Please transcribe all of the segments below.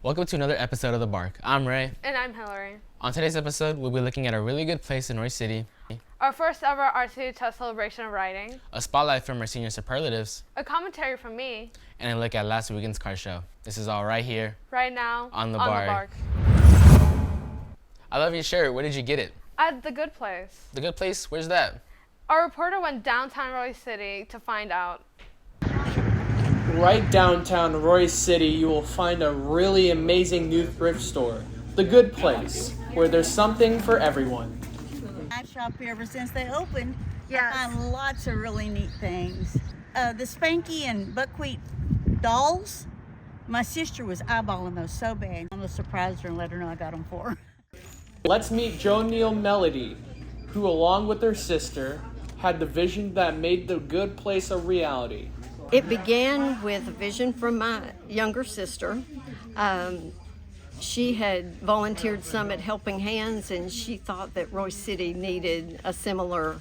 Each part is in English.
Welcome to another episode of The Bark. I'm Ray. And I'm Hillary. On today's episode, we'll be looking at a really good place in Royce City, Our first ever RCHS celebration of writing, a spotlight from our senior superlatives, a commentary from me, and a look at last weekend's car show. This is all right here, right now, on The Bark. I love your shirt. Where did you get it? At The Good Place. The Good Place? Where's that? Our reporter went downtown Royce City to find out. Right downtown Royce City, you will find a really amazing new thrift store, The Good Place, where there's something for everyone. I've shopped here ever since they opened. Yes. I find lots of really neat things. The Spanky and Buckwheat dolls, my sister was eyeballing those so bad. I'm going to surprise her and let her know I got them for her. Let's meet Jo Neal Melody, who along with her sister, had the vision that made The Good Place a reality. It began with a vision from my younger sister. She had volunteered some at Helping Hands, and she thought that Royce City needed a similar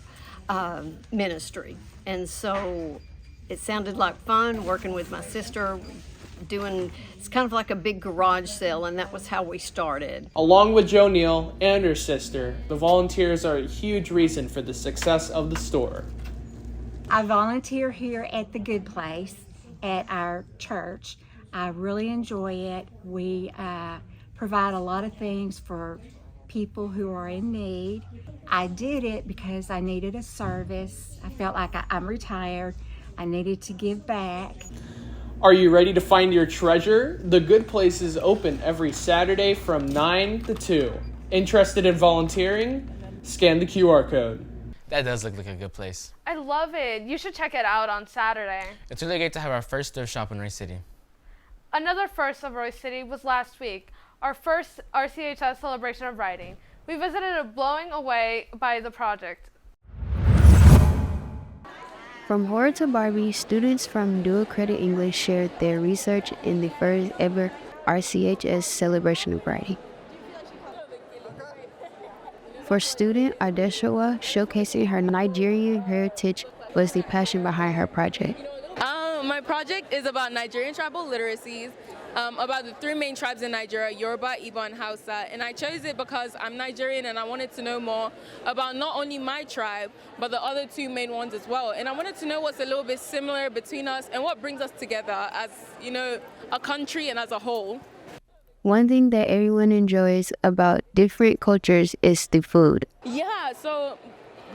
ministry. And so it sounded like fun working with my sister, it's kind of like a big garage sale, and that was how we started. Along with Jo Neal and her sister, the volunteers are a huge reason for the success of the store. I volunteer here at The Good Place at our church. I really enjoy it. We provide a lot of things for people who are in need. I did it because I needed a service. I felt like I'm retired. I needed to give back. Are you ready to find your treasure? The Good Place is open every Saturday from 9 to 2. Interested in volunteering? Scan the QR code. That does look like a good place. I love it. You should check it out on Saturday. It's really great to have our first thrift shop in Royce City. Another first of Royce City was last week, our first RCHS celebration of writing. We visited a blowing away by the project. From horror to Barbie, students from dual credit English shared their research in the first ever RCHS celebration of writing. For student Adeshowa, showcasing her Nigerian heritage was the passion behind her project. My project is about Nigerian tribal literacies, about the three main tribes in Nigeria, Yoruba, Igbo, and Hausa. And I chose it because I'm Nigerian and I wanted to know more about not only my tribe, but the other two main ones as well. And I wanted to know what's a little bit similar between us and what brings us together as, a country and as a whole. One thing that everyone enjoys about different cultures is the food. Yeah, so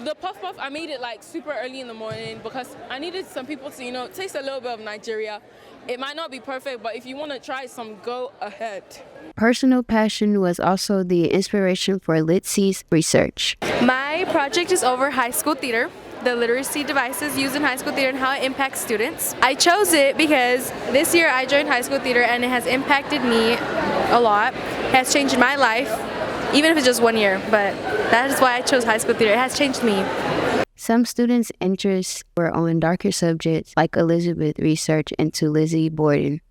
the puff puff, I made it like super early in the morning because I needed some people to, taste a little bit of Nigeria. It might not be perfect, but if you want to try some, go ahead. Personal passion was also the inspiration for Litsy's research. My project is over high school theater, the literacy devices used in high school theater and how it impacts students. I chose it because this year I joined high school theater and it has impacted me a lot. It has changed my life, even if it's just 1 year, but that is why I chose high school theater. It has changed me. Some students' interests were on darker subjects like Elizabeth research into Lizzie Borden.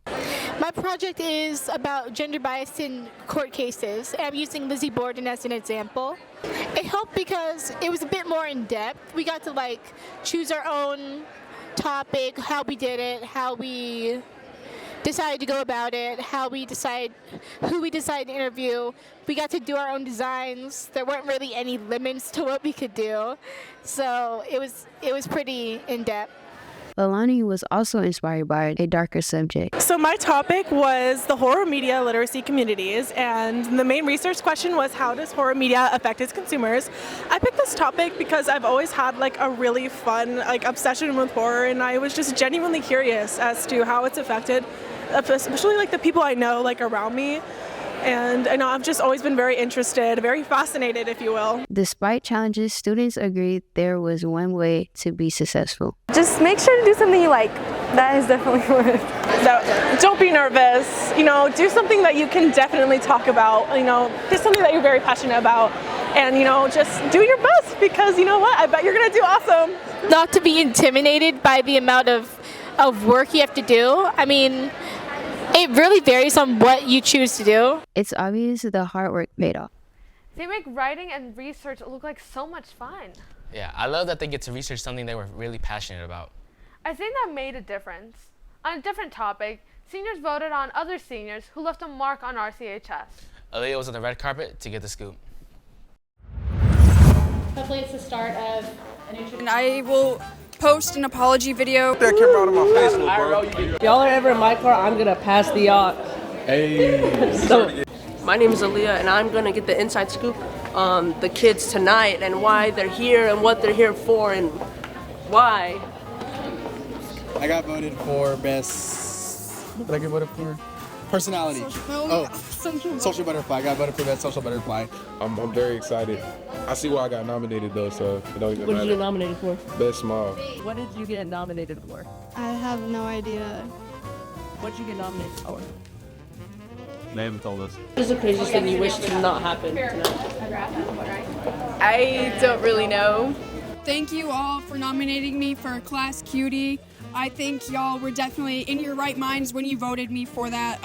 My project is about gender bias in court cases. I'm using Lizzie Borden as an example. It helped because it was a bit more in depth. We got to choose our own topic, how we did it, how we decided to go about it, who we decided to interview. We got to do our own designs. There weren't really any limits to what we could do. So it was pretty in-depth. Alani was also inspired by a darker subject. So my topic was the horror media literacy communities, and the main research question was, how does horror media affect its consumers? I picked this topic because I've always had a really fun obsession with horror, and I was just genuinely curious as to how it's affected, especially the people I know around me. And I know I've just always been very interested, very fascinated, if you will. Despite challenges, students agreed there was one way to be successful. Just make sure to do something you like. That is definitely what. So don't be nervous. Do something that you can definitely talk about. Do something that you're very passionate about. And, just do your best because you know what? I bet you're going to do awesome. Not to be intimidated by the amount of work you have to do. I mean, it really varies on what you choose to do. It's obvious the hard work paid off. They make writing and research look like so much fun. Yeah, I love that they get to research something they were really passionate about. I think that made a difference. On a different topic, Seniors voted on other seniors who left a mark on RCHS. Aaliyah was on the red carpet to get the scoop. Hopefully it's the start of a new And I will post an apology video. That camera out of my face, little bro. Y'all are ever in my car, I'm gonna pass the yacht. Hey. So, my name is Aaliyah, and I'm gonna get the inside scoop on the kids tonight and why they're here and what they're here for and why. I got voted for best. What did I get voted for? Personality. Social butterfly. I got voted for best social butterfly. I'm very excited. I see why I got nominated though, so it don't even What did you matter. get nominated for? Best smile. What did you get nominated for? I have no idea. What did you get nominated for? They haven't told us. What is the craziest thing you wish to not happen tonight? I don't really know. Thank you all for nominating me for Class Cutie. I think y'all were definitely in your right minds when you voted me for that.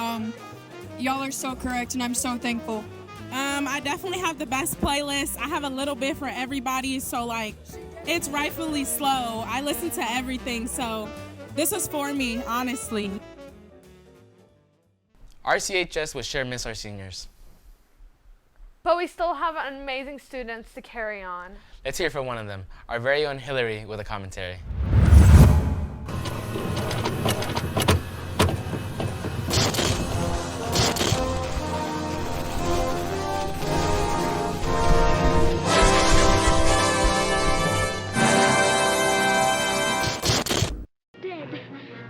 Y'all are so correct, and I'm so thankful. I definitely have the best playlist. I have a little bit for everybody, so like, it's rightfully slow. I listen to everything, so this was for me, honestly. RCHS would sure miss our seniors. But we still have amazing students to carry on. Let's hear from one of them, our very own Hillary with a commentary. Dead.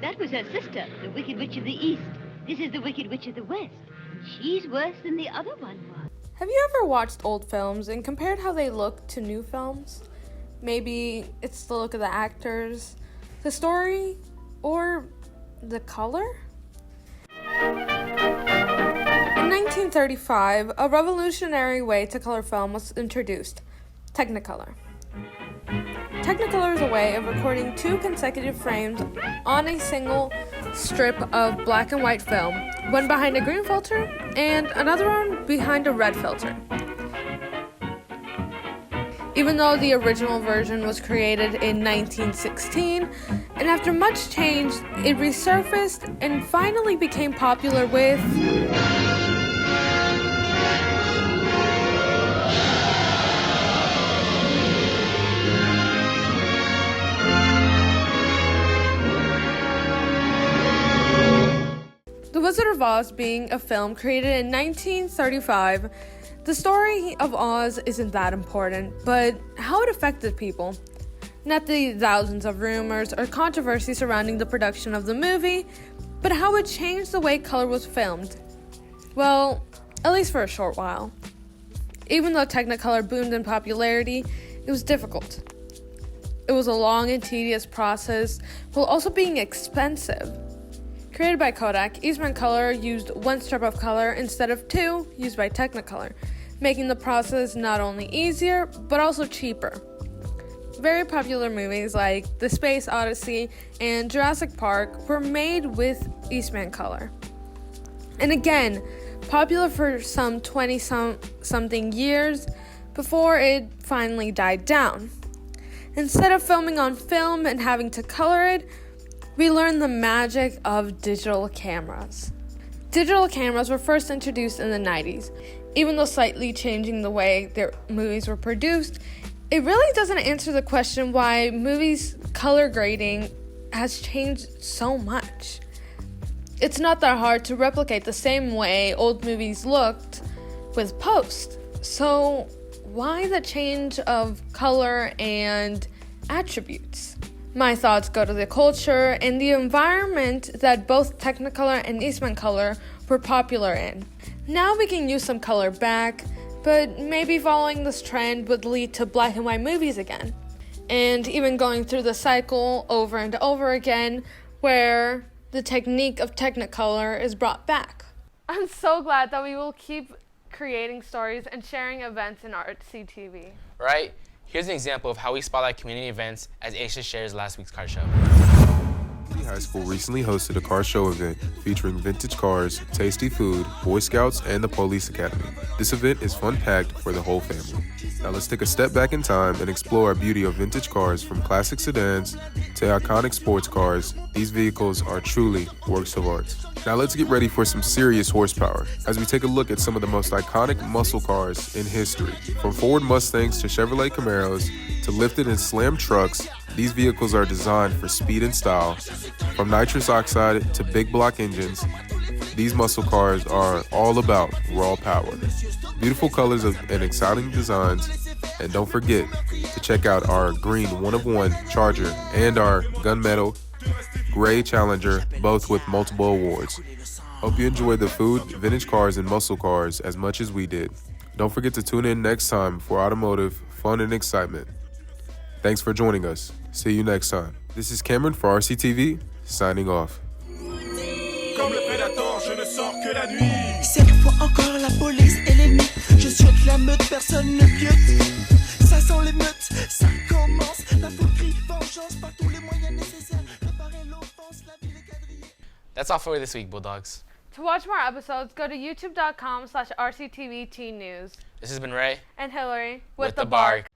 That was her sister, the Wicked Witch of the East. This is the Wicked Witch of the West. She's worse than the other one was. Have you ever watched old films and compared how they look to new films? Maybe it's the look of the actors, the story, or the color? In 1935, a revolutionary way to color film was introduced, Technicolor. Technicolor is a way of recording 2 consecutive frames on a single strip of black and white film, one behind a green filter and another one behind a red filter. Even though the original version was created in 1916, and after much change, it resurfaced and finally became popular with The Wizard of Oz being a film created in 1935. The story of Oz isn't that important, but how it affected people. Not the thousands of rumors or controversy surrounding the production of the movie, but how it changed the way color was filmed. Well, at least for a short while. Even though Technicolor boomed in popularity, it was difficult. It was a long and tedious process, while also being expensive. Created by Kodak, Eastman Color used 1 strip of color instead of 2 used by Technicolor, making the process not only easier, but also cheaper. Very popular movies like The Space Odyssey and Jurassic Park were made with Eastman Color. And again, popular for some 20-something years before it finally died down. Instead of filming on film and having to color it, we learned the magic of digital cameras. Digital cameras were first introduced in the 90s. Even though slightly changing the way their movies were produced, it really doesn't answer the question why movies' color grading has changed so much. It's not that hard to replicate the same way old movies looked with post. So why the change of color and attributes? My thoughts go to the culture and the environment that both Technicolor and Eastman Color were popular in. Now we can use some color back, but maybe following this trend would lead to black and white movies again. And even going through the cycle over and over again, where the technique of Technicolor is brought back. I'm so glad that we will keep creating stories and sharing events in Artsy TV. Right? Here's an example of how we spotlight community events as Aisha shares last week's car show. High School recently hosted a car show event featuring vintage cars, tasty food, Boy Scouts, and the Police Academy. This event is fun-packed for the whole family. Now let's take a step back in time and explore our beauty of vintage cars, from classic sedans to iconic sports cars. These vehicles are truly works of art. Now let's get ready for some serious horsepower as we take a look at some of the most iconic muscle cars in history. From Ford Mustangs to Chevrolet Camaros to lifted and slammed trucks, these vehicles are designed for speed and style. From nitrous oxide to big block engines, these muscle cars are all about raw power. Beautiful colors and exciting designs, and don't forget to check out our green one-of-one Charger and our gunmetal gray Challenger, both with multiple awards. Hope you enjoyed the food, vintage cars, and muscle cars as much as we did. Don't forget to tune in next time for automotive fun and excitement. Thanks for joining us. See you next time. This is Cameron for RCTV, signing off. Comme le prédateur, je ne sors que la nuit. Cette fois encore la police et l'ennemi. Je souhaite la meute, personne ne bute. Ça sent l'émeute, ça commence. La foule crie vengeance par tous les moyens nécessaires. Réparer l'offense, la ville est quadrillée. That's all for this week, Bulldogs. To watch more episodes, go to youtube.com/RCTV Teen News. This has been Ray and Hillary with the Bark.